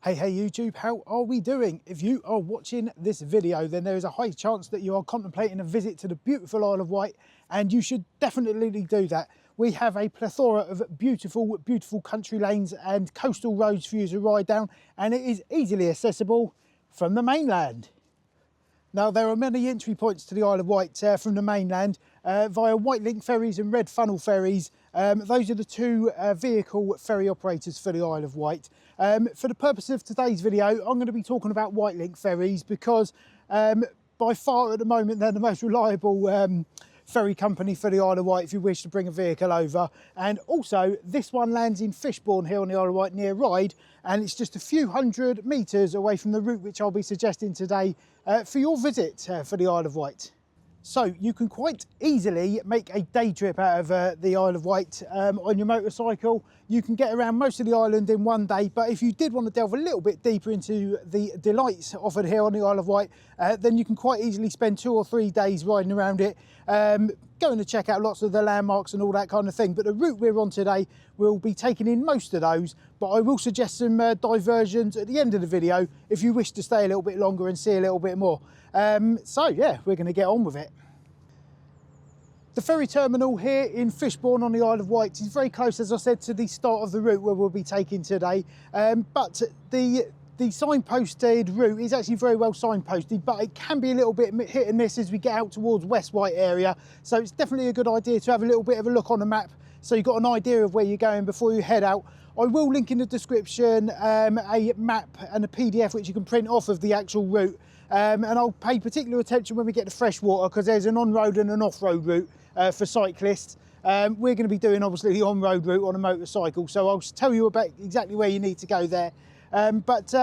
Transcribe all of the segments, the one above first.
Hey YouTube, how are we doing? If you are watching this video, then there is a high chance that you are contemplating a visit to the beautiful Isle of Wight, and you should definitely do that. We have a plethora of beautiful country lanes and coastal roads for you to ride down, and it is easily accessible from the mainland. Now, there are many entry points to the Isle of Wight from the mainland via White Link ferries and Red Funnel ferries. Those are the two vehicle ferry operators for the Isle of Wight. For the purpose of today's video, I'm going to be talking about White Link ferries because by far at the moment they're the most reliable ferry company for the Isle of Wight if you wish to bring a vehicle over. And also this one lands in Fishbourne here on the Isle of Wight near Ryde, and it's just a few hundred metres away from the route which I'll be suggesting today for your visit for the Isle of Wight. So you can quite easily make a day trip out of the Isle of Wight on your motorcycle. You can get around most of the island in one day, but if you did want to delve a little bit deeper into the delights offered here on the Isle of Wight, then you can quite easily spend 2 or 3 days riding around it, going to check out lots of the landmarks and all that kind of thing. But the route we're on today will be taking in most of those, but I will suggest some diversions at the end of the video if you wish to stay a little bit longer and see a little bit more. So yeah, we're going to get on with it. The ferry terminal here in Fishbourne on the Isle of Wight is very close, as I said, to the start of the route where we'll be taking today. But the signposted route is actually very well signposted, but it can be a little bit hit and miss as we get out towards West Wight area. So it's definitely a good idea to have a little bit of a look on the map so you've got an idea of where you're going before you head out. I will link in the description a map and a PDF which you can print off of the actual route. And I'll pay particular attention when we get to Freshwater because there's an on-road and an off-road route for cyclists. We're going to be doing obviously the on-road route on a motorcycle, so I'll tell you about exactly where you need to go there. But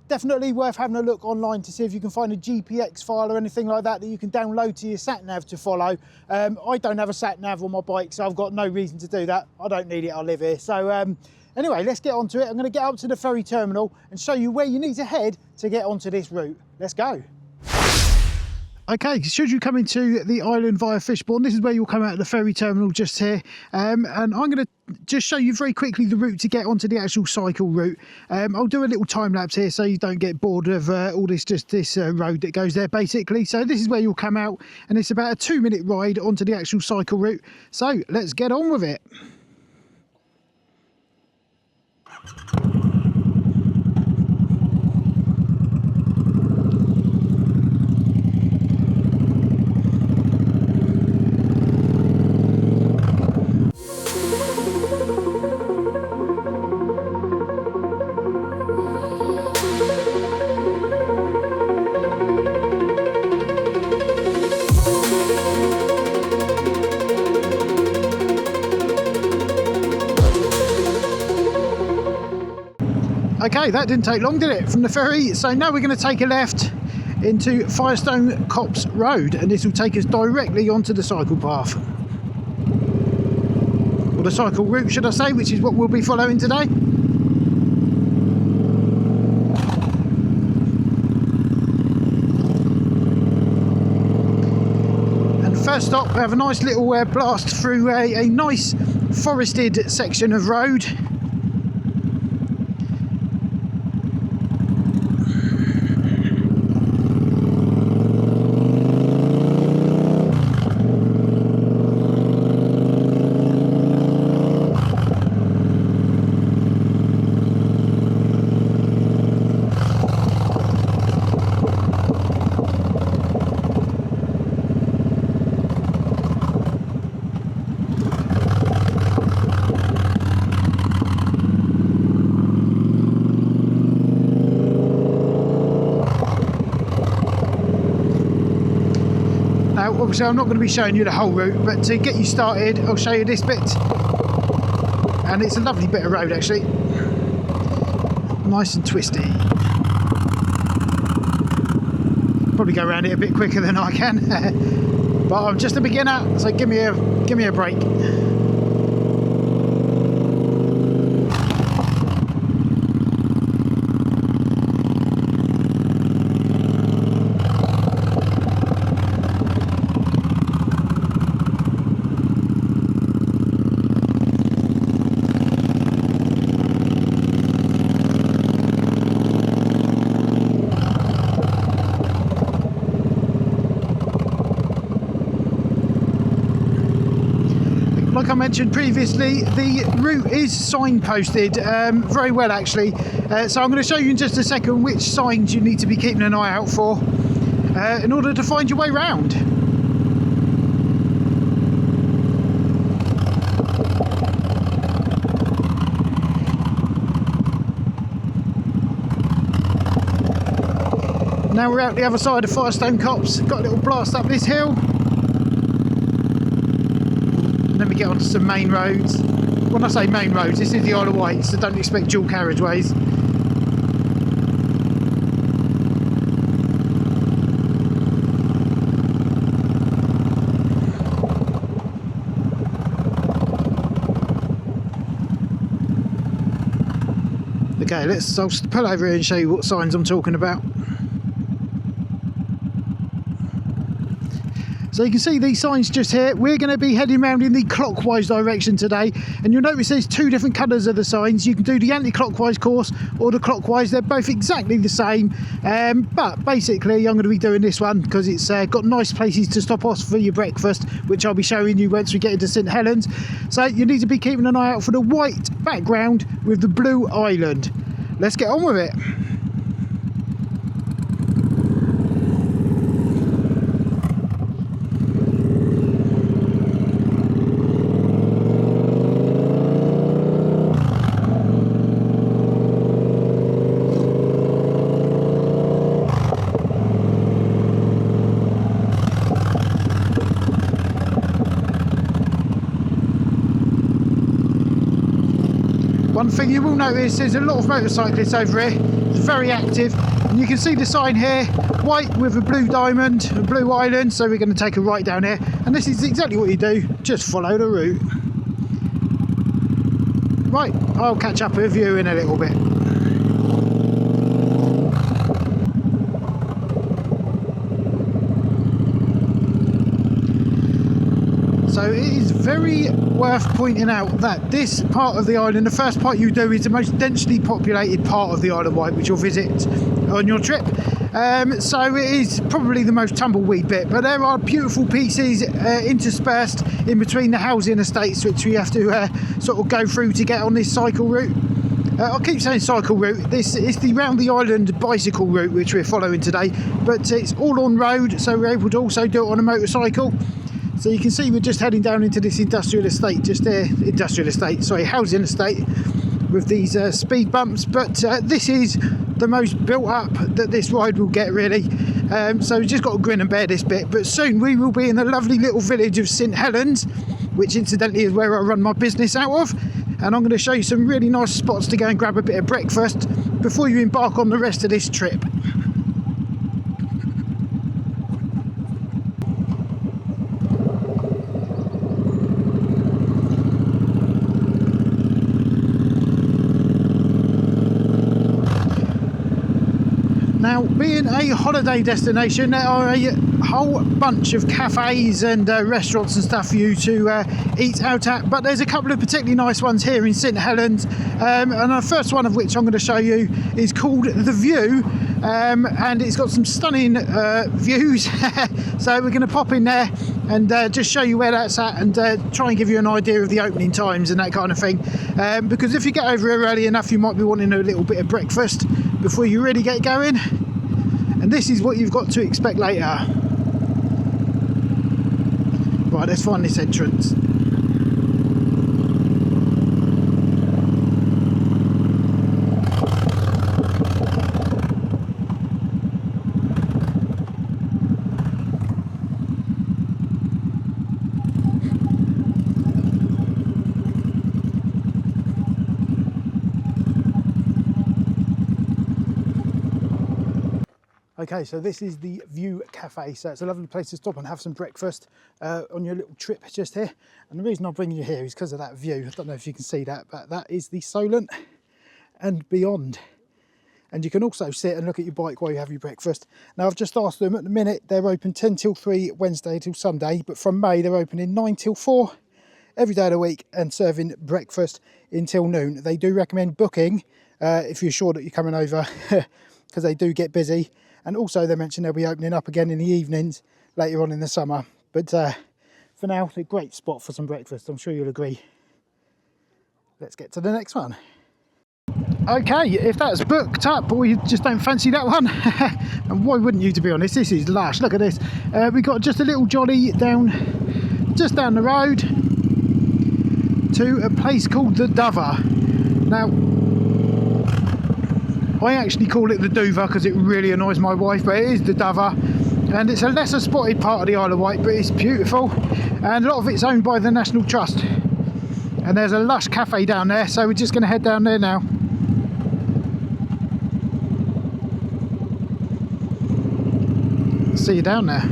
definitely worth having a look online to see if you can find a GPX file or anything like that that you can download to your sat-nav to follow. I don't have a sat-nav on my bike, so I've got no reason to do that. I don't need it, I live here. So anyway, let's get on to it. I'm going to get up to the ferry terminal and show you where you need to head to get onto this route. Let's go. Okay, should you come into the island via Fishbourne, this is where you'll come out of the ferry terminal just here. And I'm going to just show you very quickly the route to get onto the actual cycle route. I'll do a little time lapse here so you don't get bored of all this, just this road that goes there basically. So this is where you'll come out, and it's about a 2-minute ride onto the actual cycle route. So let's get on with it. Okay, that didn't take long, did it, from the ferry? So now we're going to take a left into Firestone Copse Road, and this will take us directly onto the cycle path. Or the cycle route, should I say, which is what we'll be following today. And first stop, we have a nice little blast through a nice forested section of road. Obviously I'm not going to be showing you the whole route, but to get you started I'll show you this bit, and it's a lovely bit of road actually, nice and twisty. Probably go around it a bit quicker than I can but I'm just a beginner, so give me a break. like I mentioned previously, the route is signposted very well actually. So I'm going to show you in just a second which signs you need to be keeping an eye out for in order to find your way round. Now we're out the other side of Firestone Copse, got a little blast up this hill. And then we get onto some main roads. When I say main roads, this is the Isle of Wight, so don't expect dual carriageways. Okay, I'll pull over here and show you what signs I'm talking about. So you can see these signs just here. We're going to be heading around in the clockwise direction today, and you'll notice there's two different colours of the signs. You can do the anti-clockwise course or the clockwise. They're both exactly the same, but basically I'm going to be doing this one because it's got nice places to stop off for your breakfast, which I'll be showing you once we get into St Helens. So you need to be keeping an eye out for the white background with the blue island. Let's get on with it. One thing you will notice, there's a lot of motorcyclists over here. It's very active, and you can see the sign here, white with a blue diamond, a blue island. So we're going to take a right down here, and this is exactly what you do, just follow the route. Right, I'll catch up with you in a little bit. So it is very worth pointing out that this part of the island, the first part you do, is the most densely populated part of the Isle of Wight, which you'll visit on your trip. So it is probably the most tumbleweed bit, but there are beautiful pieces interspersed in between the housing estates, which we have to sort of go through to get on this cycle route. I'll keep saying cycle route. This is the round the island bicycle route which we're following today, but it's all on road, so we're able to also do it on a motorcycle. So you can see we're just heading down into this industrial estate just there, housing estate with these speed bumps, but this is the most built up that this ride will get really. So we've just got to grin and bear this bit, but soon we will be in the lovely little village of St Helens, which incidentally is where I run my business out of, and I'm going to show you some really nice spots to go and grab a bit of breakfast before you embark on the rest of this trip. Now, being a holiday destination, there are a whole bunch of cafes and restaurants and stuff for you to eat out at, but there's a couple of particularly nice ones here in St Helens, and the first one of which I'm going to show you is called The View, and it's got some stunning views. So we're going to pop in there and just show you where that's at, and try and give you an idea of the opening times and that kind of thing, because if you get over here early enough, you might be wanting a little bit of breakfast before you really get going, and this is what you've got to expect later. Right, let's find this entrance. Okay, so this is the View Cafe, so it's a lovely place to stop and have some breakfast on your little trip just here. And the reason I'm bringing you here is because of that view. I don't know if you can see that, but that is the Solent and beyond. And you can also sit and look at your bike while you have your breakfast. Now, I've just asked them, at the minute they're open 10 till 3 Wednesday till Sunday, but from May they're opening 9 till 4 every day of the week and serving breakfast until noon. They do recommend booking if you're sure that you're coming over because they do get busy. And also they mentioned they'll be opening up again in the evenings later on in the summer. But for now, a great spot for some breakfast, I'm sure you'll agree. Let's get to the next one. Okay, if that's booked up or you just don't fancy that one, and why wouldn't you, to be honest? This is lush. Look at this. We got just a little jolly just down the road to a place called the Dover. Now, I actually call it the Dover because it really annoys my wife, but it is the Dover, and it's a lesser spotted part of the Isle of Wight, but it's beautiful, and a lot of it's owned by the National Trust. And there's a lush cafe down there, so we're just going to head down there now. See you down there.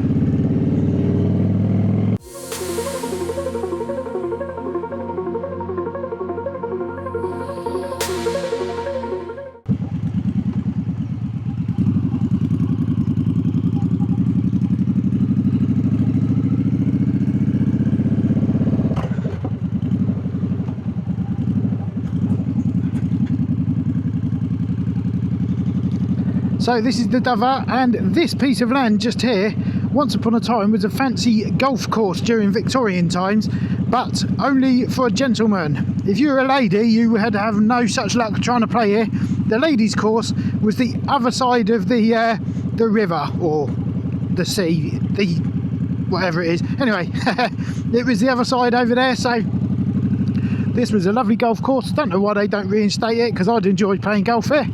So this is the Dover, and this piece of land just here, once upon a time, was a fancy golf course during Victorian times, but only for a gentleman. If you were a lady, you had to have no such luck trying to play here. The ladies' course was the other side of the river, or the sea, whatever it is. Anyway, it was the other side over there, so this was a lovely golf course. Don't know why they don't reinstate it, because I'd enjoyed playing golf here.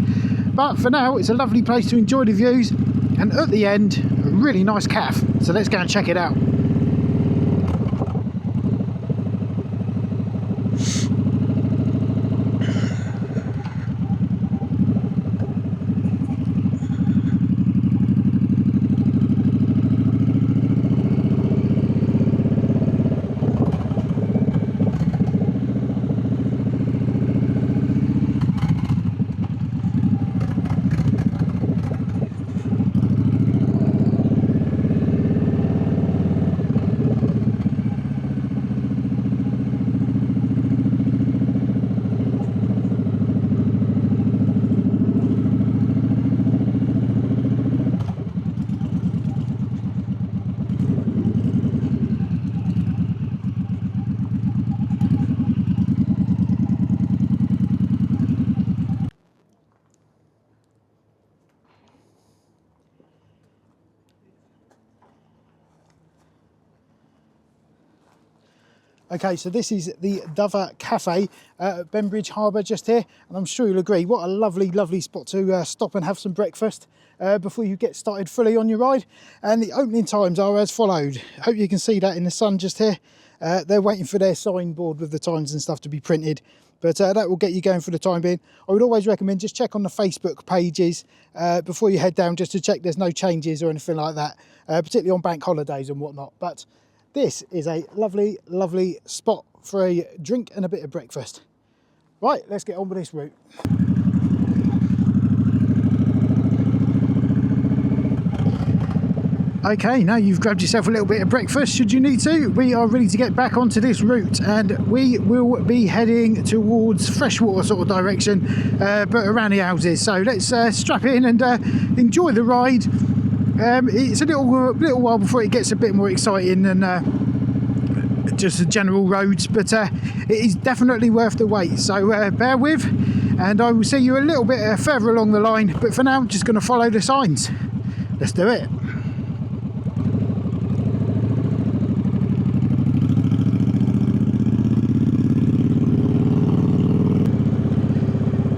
But for now, it's a lovely place to enjoy the views, and at the end, a really nice cafe. So let's go and check it out. Okay, so this is the Dover Cafe at Bembridge Harbour just here, and I'm sure you'll agree, what a lovely, lovely spot to stop and have some breakfast before you get started fully on your ride. And the opening times are as followed. I hope you can see that in the sun just here. They're waiting for their signboard with the times and stuff to be printed, but that will get you going for the time being. I would always recommend just check on the Facebook pages before you head down, just to check there's no changes or anything like that, particularly on bank holidays and whatnot. But this is a lovely, lovely spot for a drink and a bit of breakfast. Right, let's get on with this route. Okay, now you've grabbed yourself a little bit of breakfast, should you need to, we are ready to get back onto this route, and we will be heading towards Freshwater sort of direction, but around the houses. So let's strap in and enjoy the ride. It's a little while before it gets a bit more exciting than just the general roads, but it is definitely worth the wait. So bear with, and I will see you a little bit further along the line. But for now, I'm just going to follow the signs. Let's do it.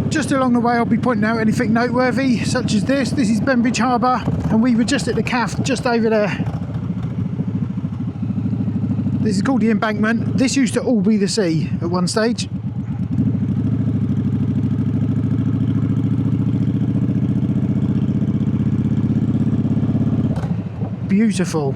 Just along the way, I'll be pointing out anything noteworthy, such as this. This is Bembridge Harbour, and we were just at the cafe just over there. This is called the Embankment. This used to all be the sea at one stage. Beautiful.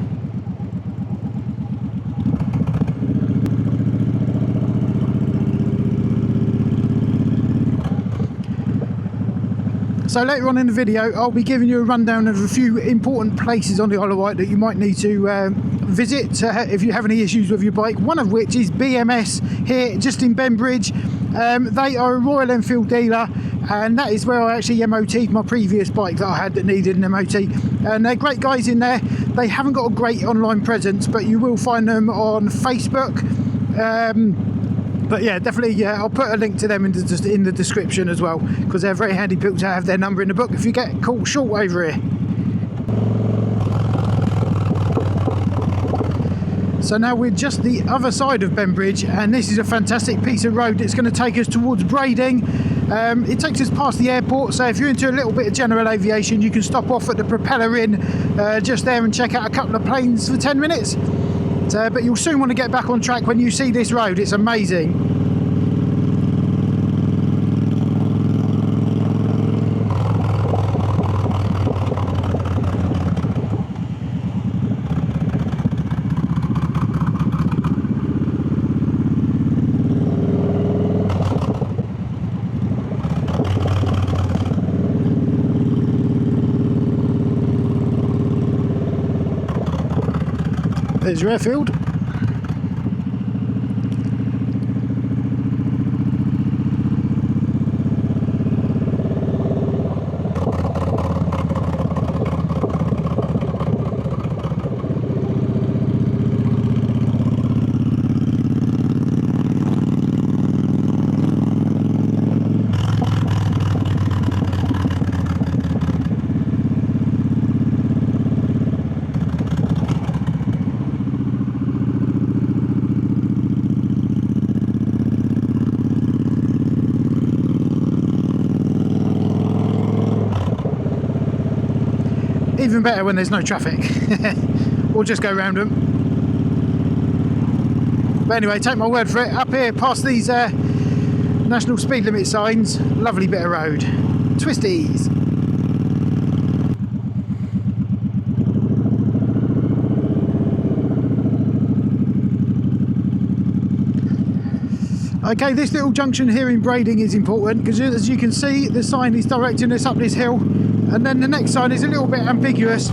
So later on in the video, I'll be giving you a rundown of a few important places on the Isle of Wight that you might need to visit if you have any issues with your bike. One of which is BMS here just in Bembridge. They are a Royal Enfield dealer, and that is where I actually MOT'd my previous bike that I had that needed an MOT. And they're great guys in there. They haven't got a great online presence, but you will find them on Facebook. But yeah, definitely, I'll put a link to them in the description as well, because they're very handy people to have their number in the book if you get caught short over here. So now we're just the other side of Bembridge, and this is a fantastic piece of road. It's going to take us towards Brading. It takes us past the airport, so if you're into a little bit of general aviation, you can stop off at the Propeller Inn just there and check out a couple of planes for 10 minutes. But you'll soon want to get back on track when you see this road. It's amazing. There's your airfield. Even better when there's no traffic. Or just go around them. But anyway, take my word for it, up here past these national speed limit signs, lovely bit of road. Twisties. Okay, this little junction here in Brading is important because, as you can see, the sign is directing us up this hill, and then the next sign is a little bit ambiguous.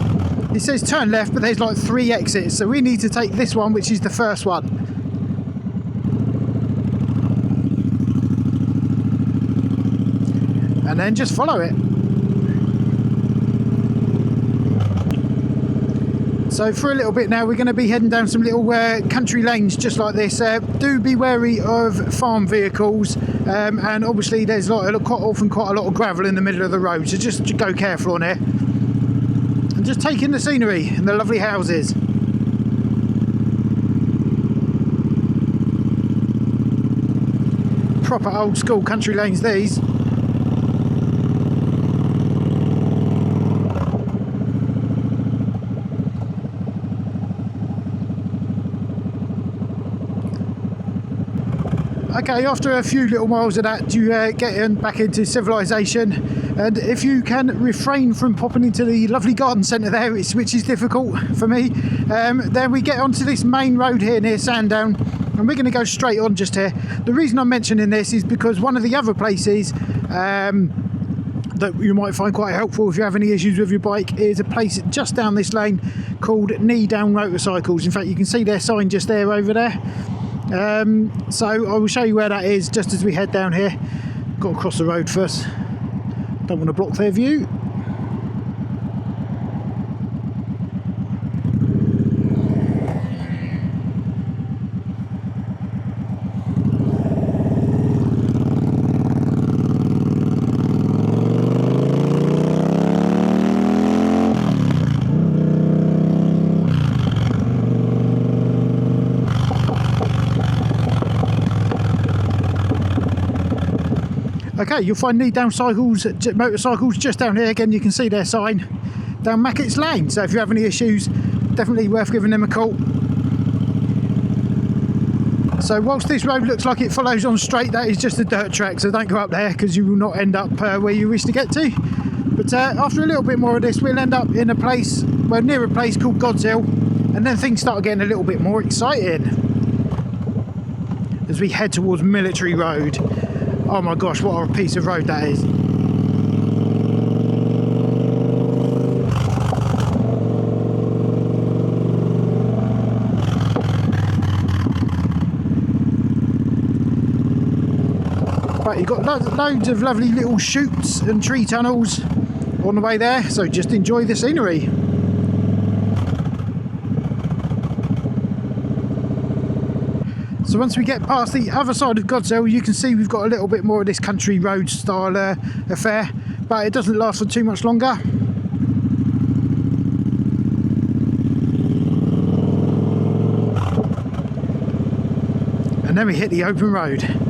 It says turn left, but there's like 3 exits, so we need to take this one, which is the first one. And then just follow it. So for a little bit now, we're going to be heading down some little country lanes just like this. Do be wary of farm vehicles, and obviously there's quite often quite a lot of gravel in the middle of the road, so just go careful on here. And just take in the scenery and the lovely houses. Proper old school country lanes these. Okay, after a few little miles of that, you get back into civilization, and if you can refrain from popping into the lovely garden centre there, which is difficult for me, then we get onto this main road here near Sandown, and we're going to go straight on just here. The reason I'm mentioning this is because one of the other places that you might find quite helpful if you have any issues with your bike is a place just down this lane called Knee Down Motorcycles. In fact, you can see their sign just there over there. So I will show you where that is just as we head down here. Got to cross the road first, don't want to block their view. Okay, you'll find Knee Down Motorcycles just down here. Again, you can see their sign down Mackett's Lane. So if you have any issues, definitely worth giving them a call. So whilst this road looks like it follows on straight, that is just a dirt track, so don't go up there because you will not end up where you wish to get to. But after a little bit more of this, we'll end up in a place, well, near a place called God's Hill, and then things start getting a little bit more exciting as we head towards Military Road. Oh my gosh, what a piece of road that is. Right, you've got loads of lovely little chutes and tree tunnels on the way there, so just enjoy the scenery. So once we get past the other side of Godsell, you can see we've got a little bit more of this country road style affair, but it doesn't last for too much longer. And then we hit the open road.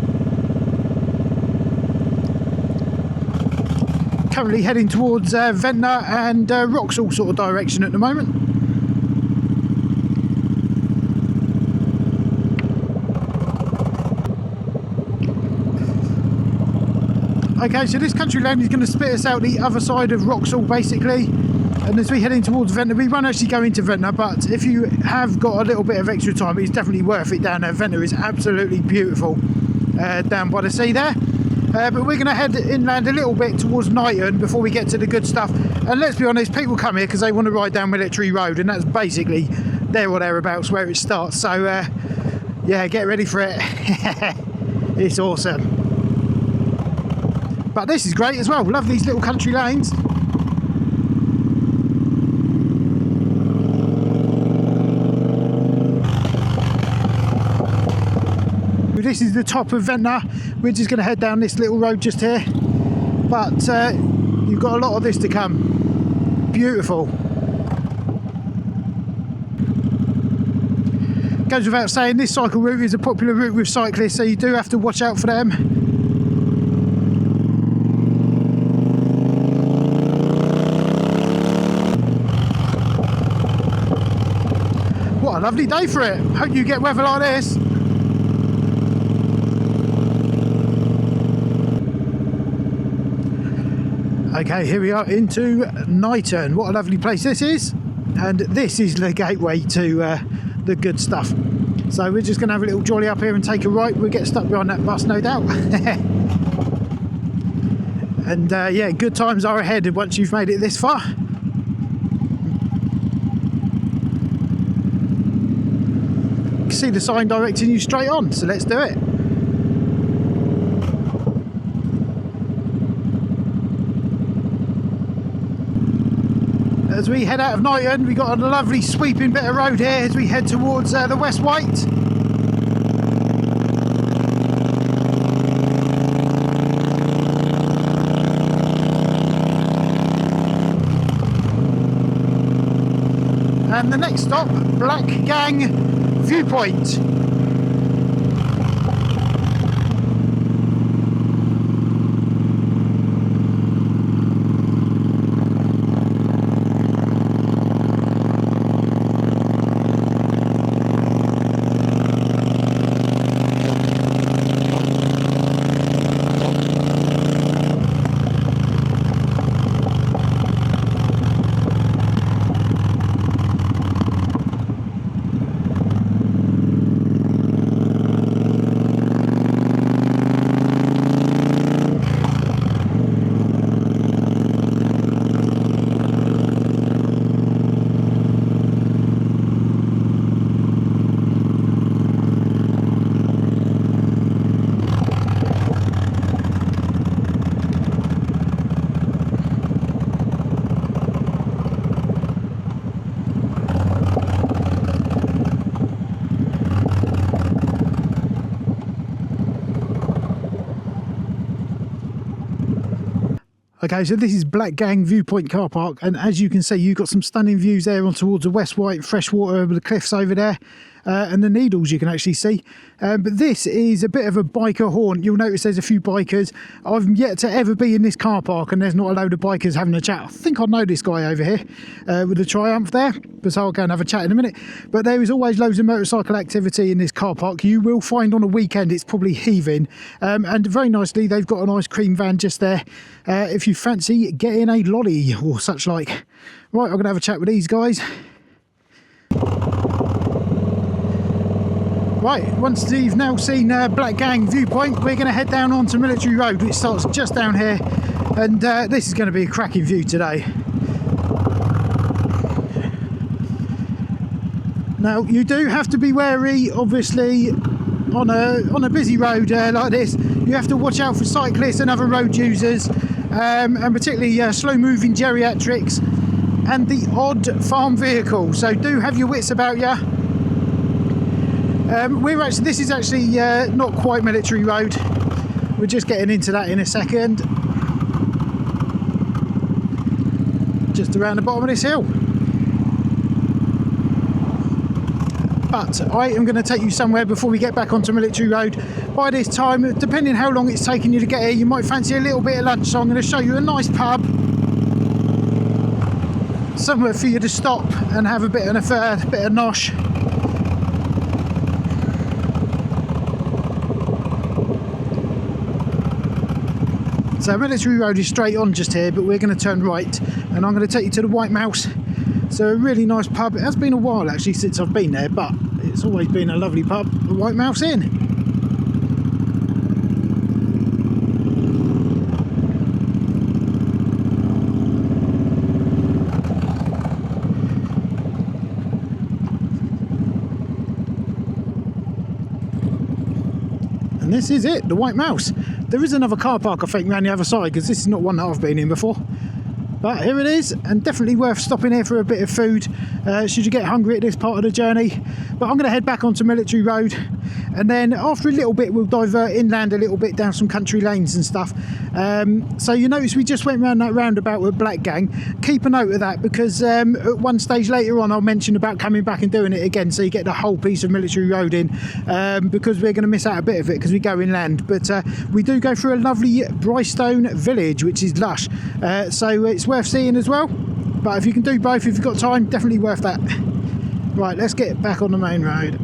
Currently heading towards Ventnor and Wroxall sort of direction at the moment. Okay, so this country lane is going to spit us out the other side of Wroxall basically, and as we head in towards Ventnor, we won't actually go into Ventnor, but if you have got a little bit of extra time, it's definitely worth it down there. Ventnor is absolutely beautiful down by the sea there. But we're going to head inland a little bit towards Newtown before we get to the good stuff. And let's be honest, people come here because they want to ride down Military Road, and that's basically there or thereabouts where it starts. So yeah, get ready for it. It's awesome. But this is great as well. Love these little country lanes. This is the top of Ventnor. We're just going to head down this little road just here, but you've got a lot of this to come. Beautiful. Goes without saying, this cycle route is a popular route with cyclists, so you do have to watch out for them. What a lovely day for it. Hope you get weather like this. Okay, here we are into Newtown. What a lovely place this is, and this is the gateway to the good stuff. So we're just going to have a little jolly up here and take a right. We'll get stuck behind that bus, no doubt. And yeah, good times are ahead once you've made it this far. You can see the sign directing you straight on, so let's do it. As we head out of Newtown, we got a lovely sweeping bit of road here as we head towards the West Wight. And the next stop, Blackgang Viewpoint. Okay, so this is Blackgang Viewpoint car park, and as you can see, you've got some stunning views there on towards the West Wight, Freshwater, over the cliffs over there, and the Needles you can actually see. But this is a bit of a biker haunt. You'll notice there's a few bikers. I've yet to ever be in this car park and there's not a load of bikers having a chat. I think I know this guy over here with the Triumph there, so I'll go and have a chat in a minute. But there is always loads of motorcycle activity in this car park. You will find on a weekend it's probably heaving, and very nicely they've got an ice cream van just there if you fancy getting a lolly or such like. Right, I'm going to have a chat with these guys. Right, once you've now seen Blackgang Viewpoint, we're going to head down onto Military Road, which starts just down here, and this is going to be a cracking view today. Now, you do have to be wary, obviously, on a busy road like this. you have to watch out for cyclists and other road users, and particularly slow moving geriatrics and the odd farm vehicle, so do have your wits about you. This is actually not quite Military Road. We're just getting into that in a second. Just around the bottom of this hill. But I am going to take you somewhere before we get back onto Military Road. By this time, depending how long it's taking you to get here, you might fancy a little bit of lunch, so I'm going to show you a nice pub. Somewhere for you to stop and have a bit of nosh. So Military Road is straight on just here, but we're going to turn right and I'm going to take you to the White Mouse. So a really nice pub. It has been a while actually since I've been there, but it's always been a lovely pub, the White Mouse Inn. And this is it, the White Mouse. There is another car park I think around the other side, because this is not one that I've been in before. But here it is, and definitely worth stopping here for a bit of food should you get hungry at this part of the journey. But I'm going to head back onto Military Road, and then after a little bit we'll divert inland a little bit down some country lanes and stuff. So you notice we just went round that roundabout with Blackgang. Keep a note of that, because at one stage later on I'll mention about coming back and doing it again, so you get the whole piece of Military Road in, because we're going to miss out a bit of it because we go inland. But we do go through a lovely Brystone village, which is lush, so it's worth seeing as well. But if you can do both, if you've got time, definitely worth that. Right, let's get back on the main road.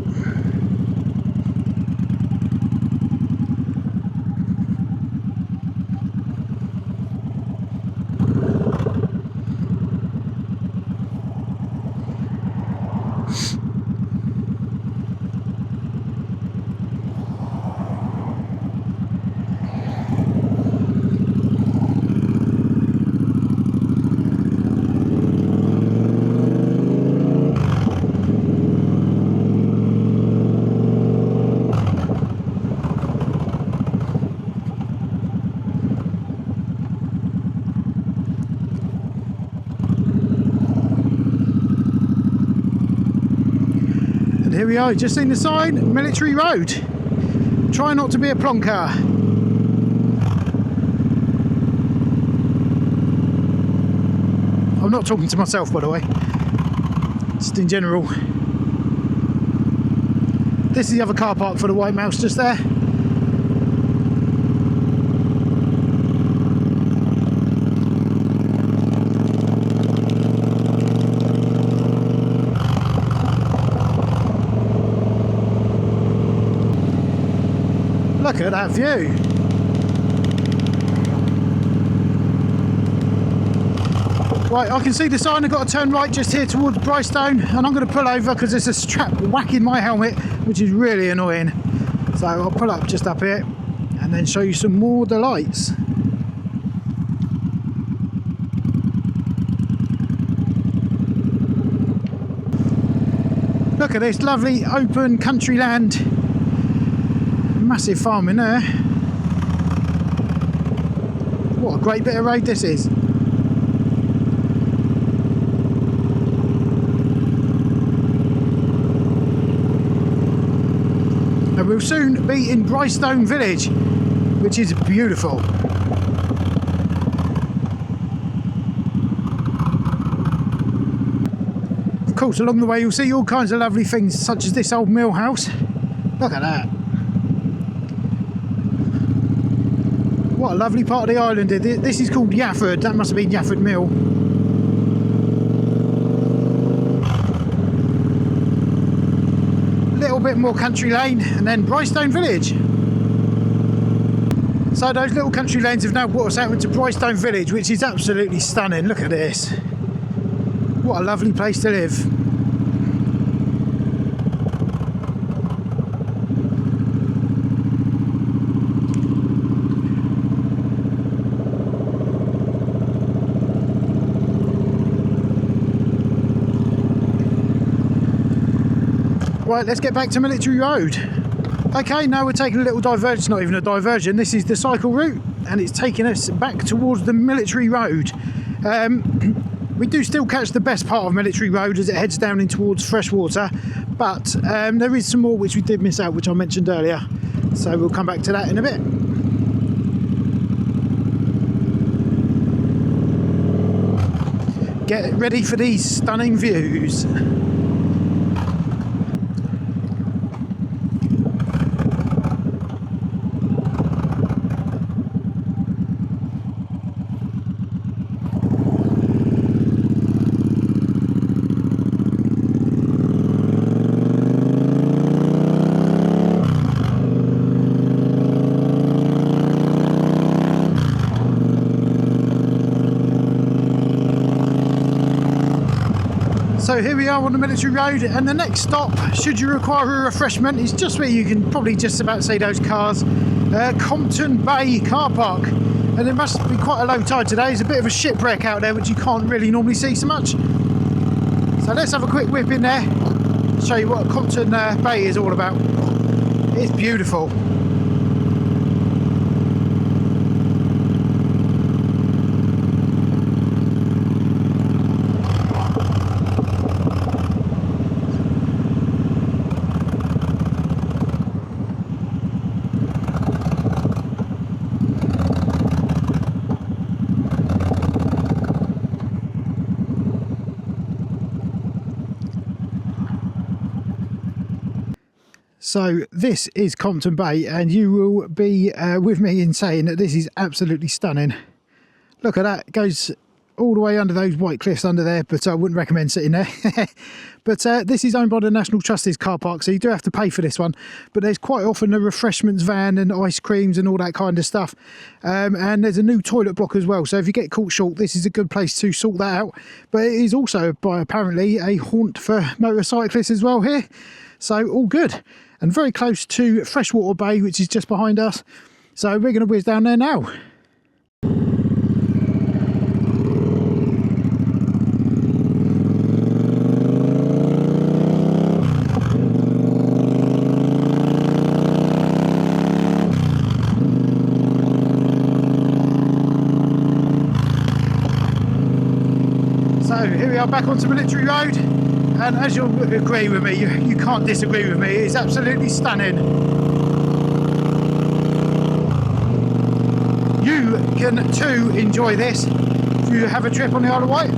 Here we are, just seen the sign, Military Road. Try not to be a plonker. I'm not talking to myself, by the way, just in general. This is the other car park for the White Mouse just there. Look at that view. Right, I can see the sign. I've got to turn right just here towards Brystone, and I'm going to pull over because there's a strap whacking my helmet, which is really annoying. So I'll pull up just up here and then show you some more of the lights. Look at this lovely open country land. Massive farm in there. What a great bit of road this is. And we'll soon be in Brystone village, which is beautiful. Of course, along the way you'll see all kinds of lovely things, such as this old mill house. Look at that. What a lovely part of the island. This is called Yafford. That must have been Yafford Mill. A little bit more country lane and then Brystone village. So those little country lanes have now brought us out into Brystone village, which is absolutely stunning. Look at this. What a lovely place to live. Right, let's get back to Military Road. Okay, now we're taking a little diversion, not even a diversion, this is the cycle route and it's taking us back towards the Military Road. We do still catch the best part of Military Road as it heads down in towards Freshwater, but there is some more which we did miss out, which I mentioned earlier, so we'll come back to that in a bit. Get ready for these stunning views. So here we are on the Military Road, and the next stop, should you require a refreshment, is just where you can probably just about see those cars, Compton Bay car park. And it must be quite a low tide today. There's a bit of a shipwreck out there which you can't really normally see so much. So let's have a quick whip in there, show you what Compton Bay is all about. It's beautiful. So this is Compton Bay, and you will be with me in saying that this is absolutely stunning. Look at that, it goes all the way under those white cliffs under there, but I wouldn't recommend sitting there. But this is owned by the National Trustees car park, so you do have to pay for this one, but there's quite often a refreshments van and ice creams and all that kind of stuff, and there's a new toilet block as well, so if you get caught short, this is a good place to sort that out. But it is also by apparently a haunt for motorcyclists as well here, so all good. And very close to Freshwater Bay, which is just behind us. So we're going to whiz down there now. So here we are back onto Military Road. And as you'll agree with me, you can't disagree with me, it's absolutely stunning. You can too enjoy this if you have a trip on the Isle of Wight.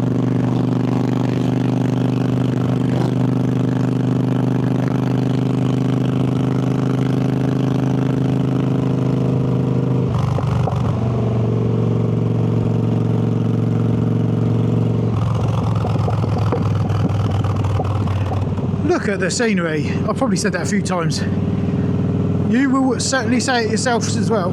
Look at the scenery. I've probably said that a few times. You will certainly say it yourself as well.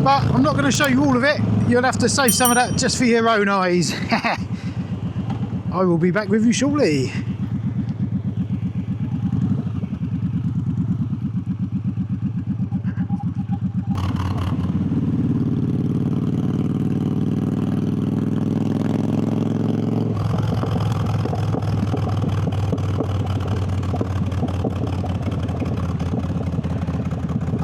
I'm not going to show you all of it, you'll have to save some of that just for your own eyes. I will be back with you shortly.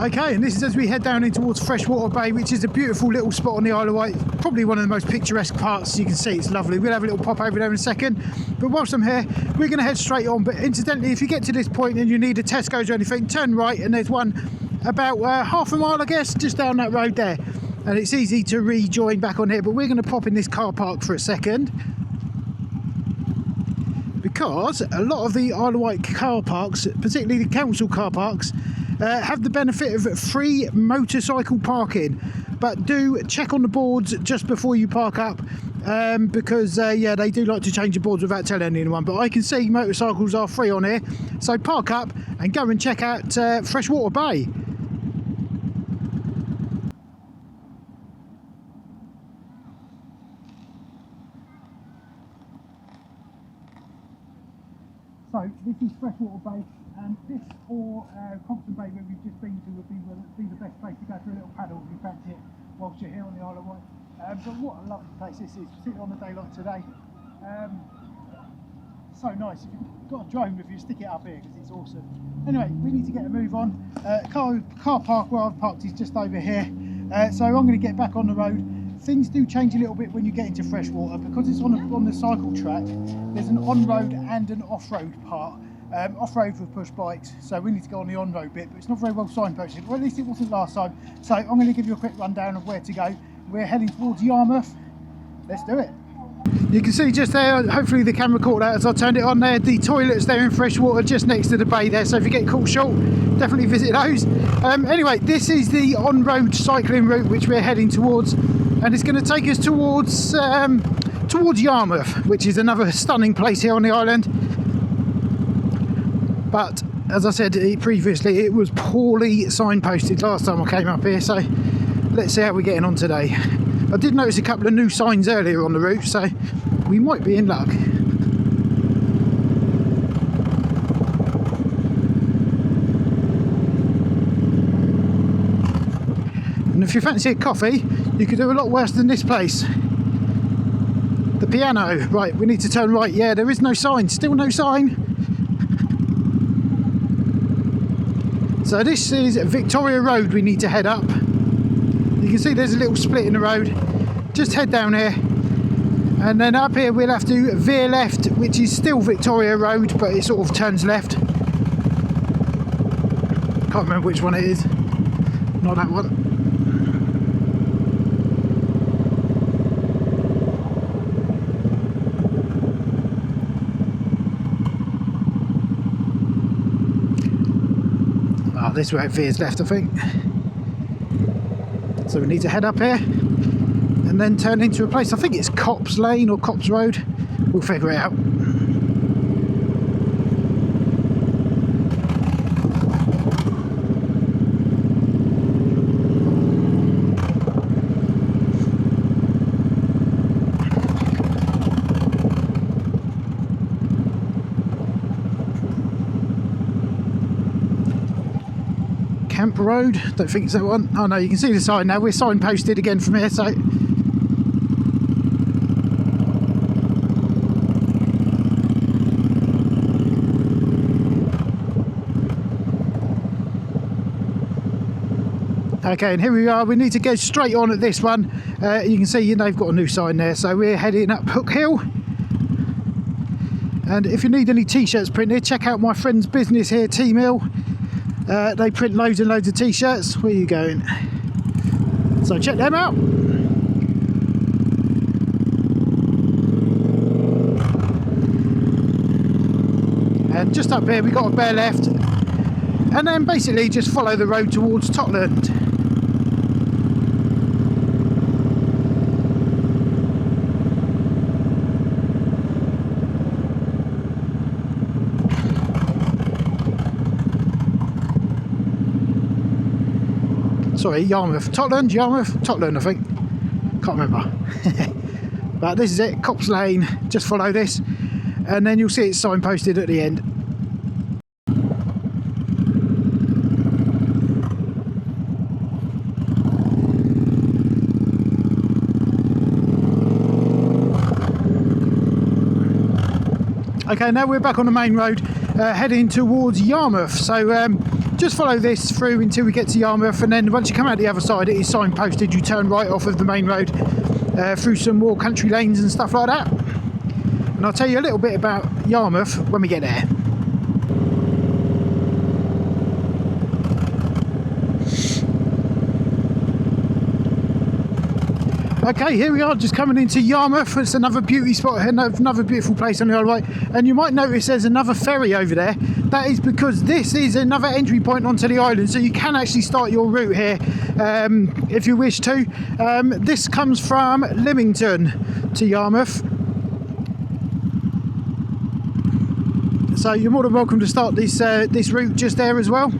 Okay, and this is as we head down in towards Freshwater Bay, which is a beautiful little spot on the Isle of Wight. Probably one of the most picturesque parts. You can see it's lovely. We'll have a little pop over there in a second. But whilst I'm here, we're going to head straight on. But incidentally, if you get to this point and you need a Tesco's or anything, turn right, and there's one about half a mile, I guess, just down that road there. And it's easy to rejoin back on here. But we're going to pop in this car park for a second, because a lot of the Isle of Wight car parks, particularly the council car parks, have the benefit of free motorcycle parking. but do check on the boards just before you park up, because yeah, they do like to change the boards without telling anyone. But I can see motorcycles are free on here, so park up and go and check out Freshwater Bay. So this is Freshwater Bay, and this or Compton Bay, where we've just been to, would be the best place to go for a little paddle if you fancy it whilst you're here on the Isle of Wight. But what a lovely place this is, particularly on a day like today. So nice. If you've got a drone with you, stick it up here because it's awesome. Anyway, we need to get a move on. Car park where I've parked is just over here. So I'm going to get back on the road. Things do change a little bit when you get into freshwater because it's on the cycle track. There's an on-road and an off-road part. Off-road for push bikes, so we need to go on the on-road bit, but it's not very well signposted. Well, at least it wasn't last time. So I'm going to give you a quick rundown of where to go. We're heading towards Yarmouth. Let's do it. You can see just there, hopefully the camera caught that as I turned it on there, the toilets there in Freshwater just next to the bay there, so if you get caught short, definitely visit those. Anyway, this is the on-road cycling route which we're heading towards, and it's going to take us towards Yarmouth, which is another stunning place here on the island. But as I said previously, it was poorly signposted last time I came up here, so let's see how we're getting on today. I did notice a couple of new signs earlier on the route, so we might be in luck. And if you fancy a coffee, you could do a lot worse than this place. The piano. Right, we need to turn right. Yeah, there is no sign. Still no sign. So this is Victoria Road we need to head up. You can see there's a little split in the road. Just head down here. And then up here we'll have to veer left, which is still Victoria Road, but it sort of turns left. Can't remember which one it is. Not that one. Oh, this way it veers left, I think. So we need to head up here and then turn into a place, I think it's Cops Lane or Cops Road. We'll figure it out. Camp Road, don't think it's that one. Oh no, you can see the sign now. We're signposted again from here, so okay, and here we are. We need to go straight on at this one. You can see they've got a new sign there, so we're heading up Hook Hill. And if you need any t-shirts printed, check out my friend's business here, Team Hill. They print loads and loads of t-shirts. Where are you going? So check them out. And just up here we got a bare left, and then basically just follow the road towards Totland. Sorry, Yarmouth. Totland, Yarmouth, Totland, I think. Can't remember. But this is it, Cops Lane. Just follow this, and then you'll see it's signposted at the end. Okay, now we're back on the main road, heading towards Yarmouth. So just follow this through until we get to Yarmouth, and then once you come out the other side, it is signposted. You turn right off of the main road through some more country lanes and stuff like that. And I'll tell you a little bit about Yarmouth when we get there. Okay, here we are, just coming into Yarmouth. It's another beauty spot, another beautiful place on the Isle of Wight. And you might notice there's another ferry over there. That is because this is another entry point onto the island, so you can actually start your route here if you wish to. This comes from Lymington to Yarmouth. So you're more than welcome to start this route just there as well.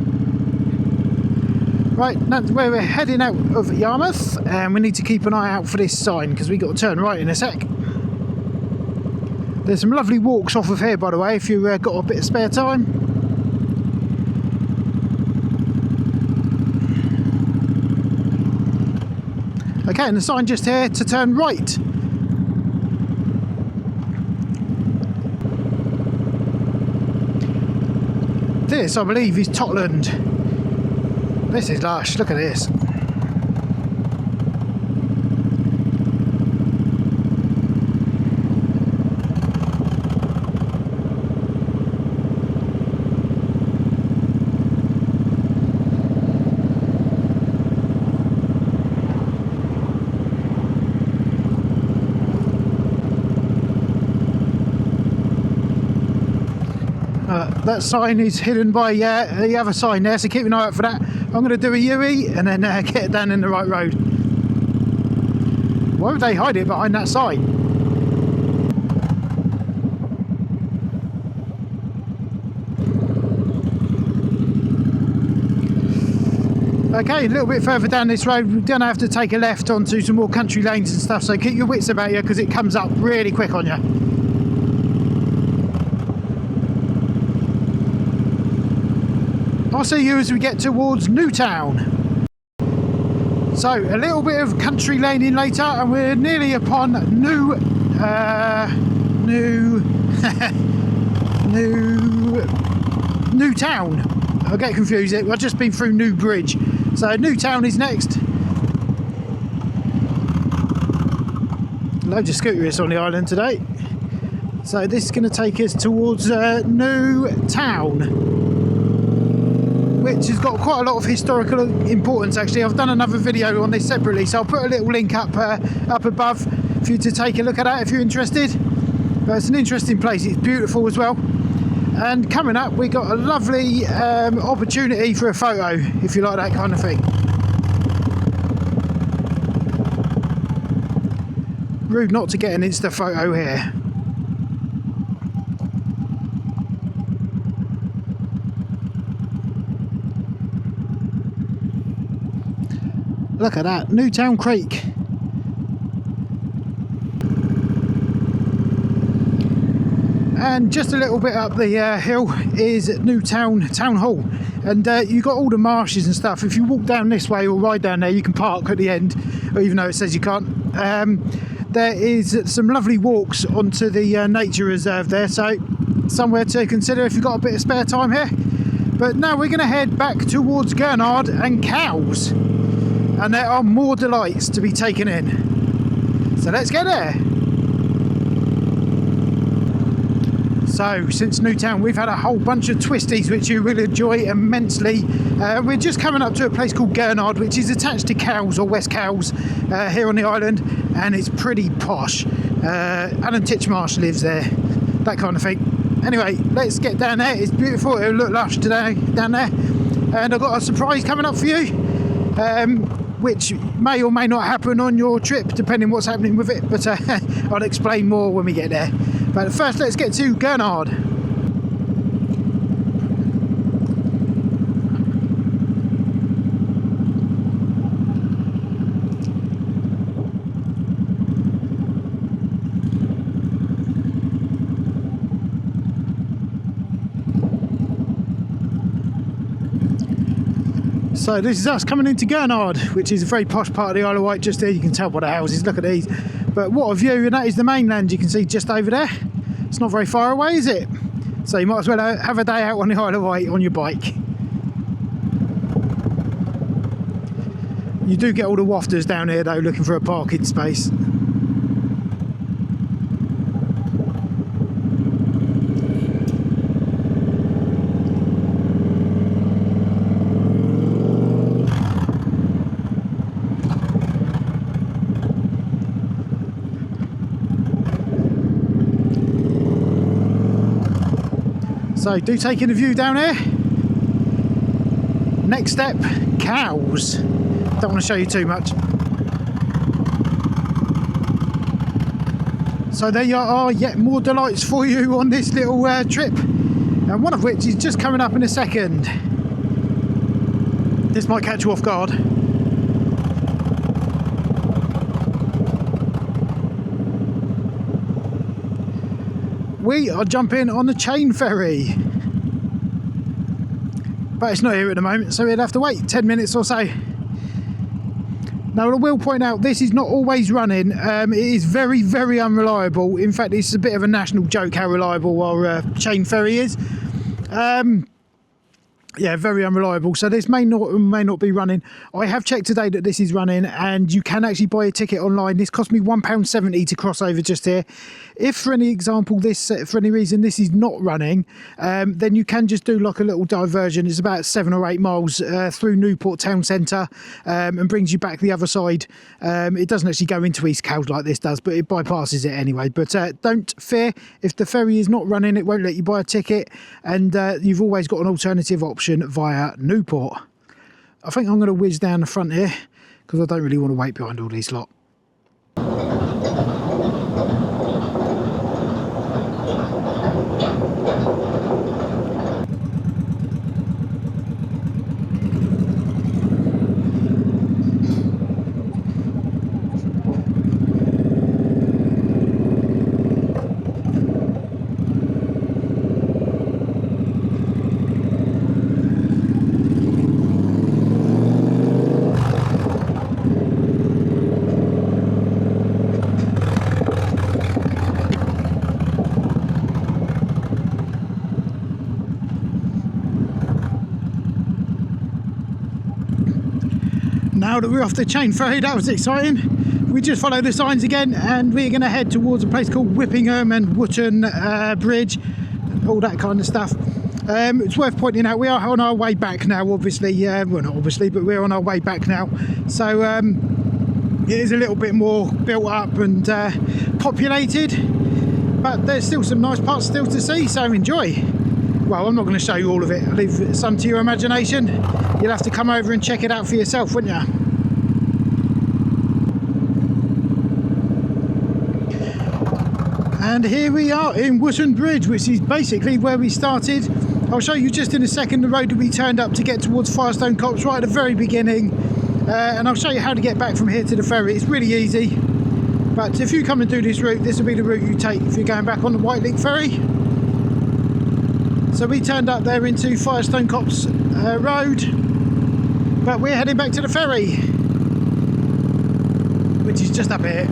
Right, that's where we're heading out of Yarmouth, and we need to keep an eye out for this sign because we've got to turn right in a sec. There's some lovely walks off of here, by the way, if you've got a bit of spare time. Okay, and the sign just here to turn right. This, I believe, is Totland. This is lush, look at this. That sign is hidden by the other sign there, so keep an eye out for that. I'm going to do a U-E and then get it down in the right road. Why would they hide it behind that sign? Okay, a little bit further down this road, we're going to have to take a left onto some more country lanes and stuff, so keep your wits about you because it comes up really quick on you. I'll see you as we get towards Newtown. So a little bit of country laning later and we're nearly upon Newtown. I get confused, I've just been through New Bridge. So Newtown is next. Loads of scooterists on the island today. So this is going to take us towards Newtown, which has got quite a lot of historical importance actually. I've done another video on this separately, so I'll put a little link up above for you to take a look at that if you're interested. But it's an interesting place, it's beautiful as well. And coming up we got a lovely opportunity for a photo if you like that kind of thing. Rude not to get an Insta photo here. Look at that, Newtown Creek. And just a little bit up the hill is Newtown Town Hall. And you've got all the marshes and stuff. If you walk down this way or ride down there, you can park at the end, even though it says you can't. There is some lovely walks onto the nature reserve there, so somewhere to consider if you've got a bit of spare time here. But now we're going to head back towards Gurnard and Cowes. And there are more delights to be taken in. So let's get there. So since Newtown we've had a whole bunch of twisties which you will enjoy immensely. We're just coming up to a place called Gurnard, which is attached to Cowes or West Cowes here on the island, and it's pretty posh. Alan Titchmarsh lives there, that kind of thing. Anyway, let's get down there. It's beautiful, it'll look lush today down there. And I've got a surprise coming up for you. Which may or may not happen on your trip depending what's happening with it, but I'll explain more when we get there. But first let's get to Gurnard. So this is us coming into Gurnard, which is a very posh part of the Isle of Wight. Just there you can tell by the houses, look at these. But what a view, and that is the mainland you can see just over there. It's not very far away, is it? So you might as well have a day out on the Isle of Wight on your bike. You do get all the wafters down here though looking for a parking space. So do take in a view down here. Next step, cows. Don't want to show you too much. So there you are, yet more delights for you on this little trip, and one of which is just coming up in a second. This might catch you off guard. We are jumping on the chain ferry, but it's not here at the moment, so we'll have to wait 10 minutes or so. Now I will point out, this is not always running. It is very, very unreliable. In fact, it's a bit of a national joke how reliable our chain ferry is. Yeah, very unreliable. So this may not be running. I have checked today that this is running, and you can actually buy a ticket online. This cost me £1.70 to cross over just here. If for any example for any reason this is not running, then you can just do like a little diversion. It's about 7 or 8 miles through Newport town centre, and brings you back the other side. It doesn't actually go into East Cowes like this does, but it bypasses it anyway. But don't fear, if the ferry is not running, it won't let you buy a ticket, and you've always got an alternative option via Newport. I think I'm going to whiz down the front here because I don't really want to wait behind all these lot. Now that we're off the chain ferry, that was exciting. We just followed the signs again, and we're going to head towards a place called Whippingham and Wootton Bridge, all that kind of stuff. It's worth pointing out we are on our way back now, obviously. Well, not obviously, but we're on our way back now. So it is a little bit more built up and populated, but there's still some nice parts still to see, so enjoy. Well, I'm not going to show you all of it. I'll leave some to your imagination. You'll have to come over and check it out for yourself, wouldn't you? And here we are in Wootton Bridge, which is basically where we started. I'll show you just in a second the road that we turned up to get towards Firestone Copse right at the very beginning. And I'll show you how to get back from here to the ferry. It's really easy. But if you come and do this route, this will be the route you take if you're going back on the White Link ferry. So we turned up there into Firestone Copse Road, but we're heading back to the ferry, which is just up here.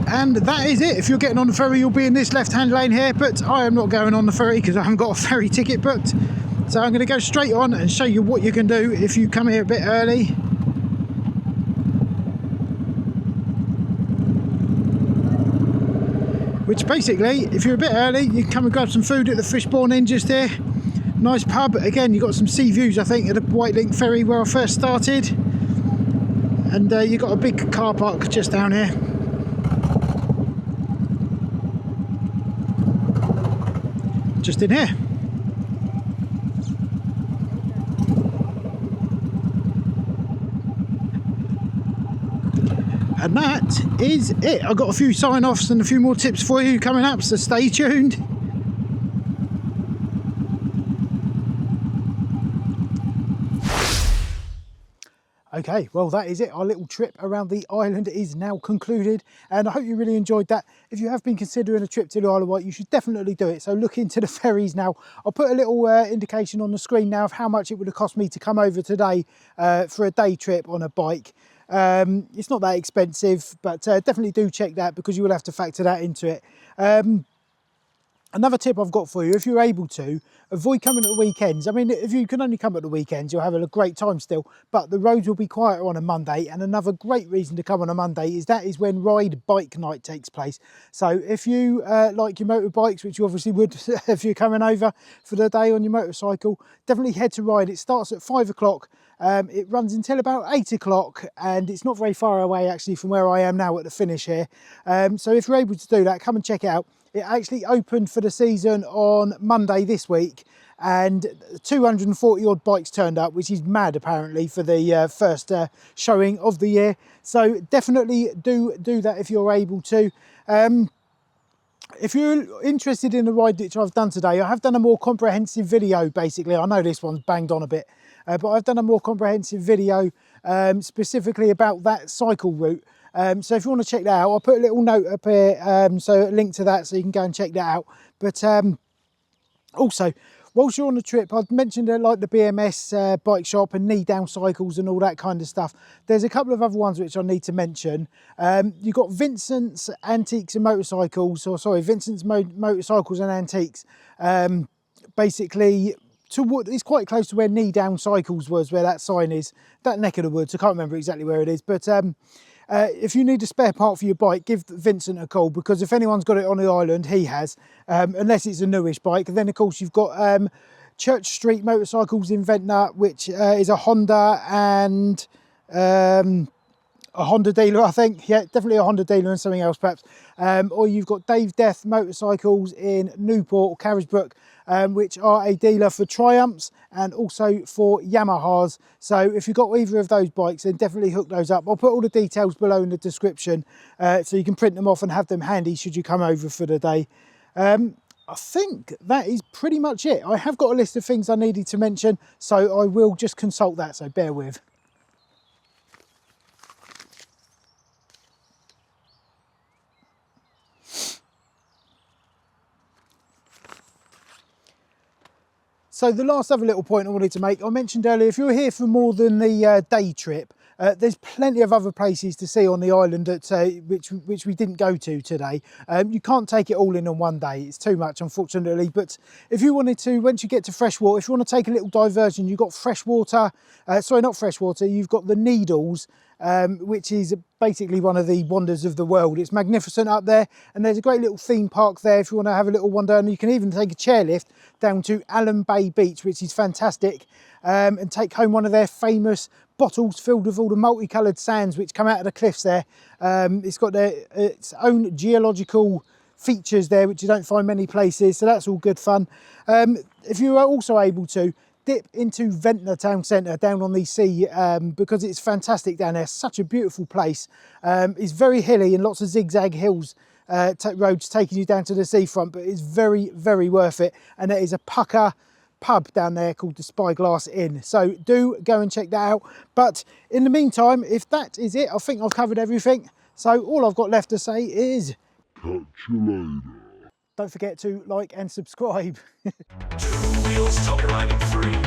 And that is it. If you're getting on the ferry, you'll be in this left-hand lane here, but I am not going on the ferry because I haven't got a ferry ticket booked. So I'm going to go straight on and show you what you can do if you come here a bit early. Which basically, if you're a bit early, you can come and grab some food at the Fishbourne Inn just there. Nice pub. Again, you've got some sea views, I think, at the White Link ferry where I first started. And you've got a big car park just down here. Just in here. And that is it. I've got a few sign-offs and a few more tips for you coming up, so stay tuned. Okay, well that is it. Our little trip around the island is now concluded, and I hope you really enjoyed that. If you have been considering a trip to the Isle of Wight, you should definitely do it. So look into the ferries now. I'll put a little indication on the screen now of how much it would have cost me to come over today for a day trip on a bike. It's not that expensive, but definitely do check that, because you will have to factor that into it. Another tip I've got for you, if you're able to, avoid coming at the weekends. I mean, if you can only come at the weekends, you'll have a great time still, but the roads will be quieter on a Monday. And another great reason to come on a Monday is that is when Ride Bike Night takes place. So if you like your motorbikes, which you obviously would if you're coming over for the day on your motorcycle, definitely head to Ride. It starts at 5 o'clock. It runs until about 8 o'clock, and it's not very far away actually from where I am now at the finish here. So if you're able to do that, come and check it out. It actually opened for the season on Monday this week, and 240 odd bikes turned up, which is mad apparently for the first showing of the year. So definitely do that if you're able to. If you're interested in the ride which I've done today, I have done a more comprehensive video basically. I know this one's banged on a bit, but I've done a more comprehensive video specifically about that cycle route. So if you want to check that out, I'll put a little note up here, so a link to that so you can go and check that out. But also, whilst you're on the trip, I've mentioned like the BMS bike shop and knee down cycles and all that kind of stuff. There's a couple of other ones which I need to mention. You've got Vincent's Antiques and Motorcycles, or sorry, Vincent's Motorcycles and Antiques. Basically, it's quite close to where Knee Down Cycles was, where that sign is, that neck of the woods. I can't remember exactly where it is, but if you need a spare part for your bike, give Vincent a call, because if anyone's got it on the island, he has, unless it's a newish bike. And then of course you've got Church Street Motorcycles in Ventnor, which is a Honda and a Honda dealer, I think. Yeah, definitely a Honda dealer and something else perhaps. Or you've got Dave Death Motorcycles in Newport or Carisbrooke, which are a dealer for Triumphs and also for Yamahas. So if you've got either of those bikes, then definitely hook those up. I'll put all the details below in the description, so you can print them off and have them handy should you come over for the day. I think that is pretty much it. I have got a list of things I needed to mention, so I will just consult that, so bear with. So the last other little point I wanted to make, I mentioned earlier, if you're here for more than the day trip, there's plenty of other places to see on the island that, which we didn't go to today. You can't take it all in on one day, it's too much unfortunately, but if you wanted to, once you get to Freshwater, if you want to take a little diversion, you've got Freshwater, sorry not Freshwater, you've got the Needles, which is basically one of the wonders of the world. It's magnificent up there, and there's a great little theme park there if you want to have a little wander, and you can even take a chairlift down to Allen Bay Beach, which is fantastic, and take home one of their famous bottles filled with all the multicoloured sands which come out of the cliffs there. It's got its own geological features there which you don't find many places, so that's all good fun. If you are also able to dip into Ventnor town centre down on the sea, because it's fantastic down there, such a beautiful place. It's very hilly and lots of zigzag hills, roads taking you down to the seafront, but it's very, very worth it. And there is a pucker pub down there called the Spyglass Inn, so do go and check that out. But in the meantime, if that is it, I think I've covered everything, so all I've got left to say is catch you later. Don't forget to like and subscribe. 2 wheels, stop your riding free.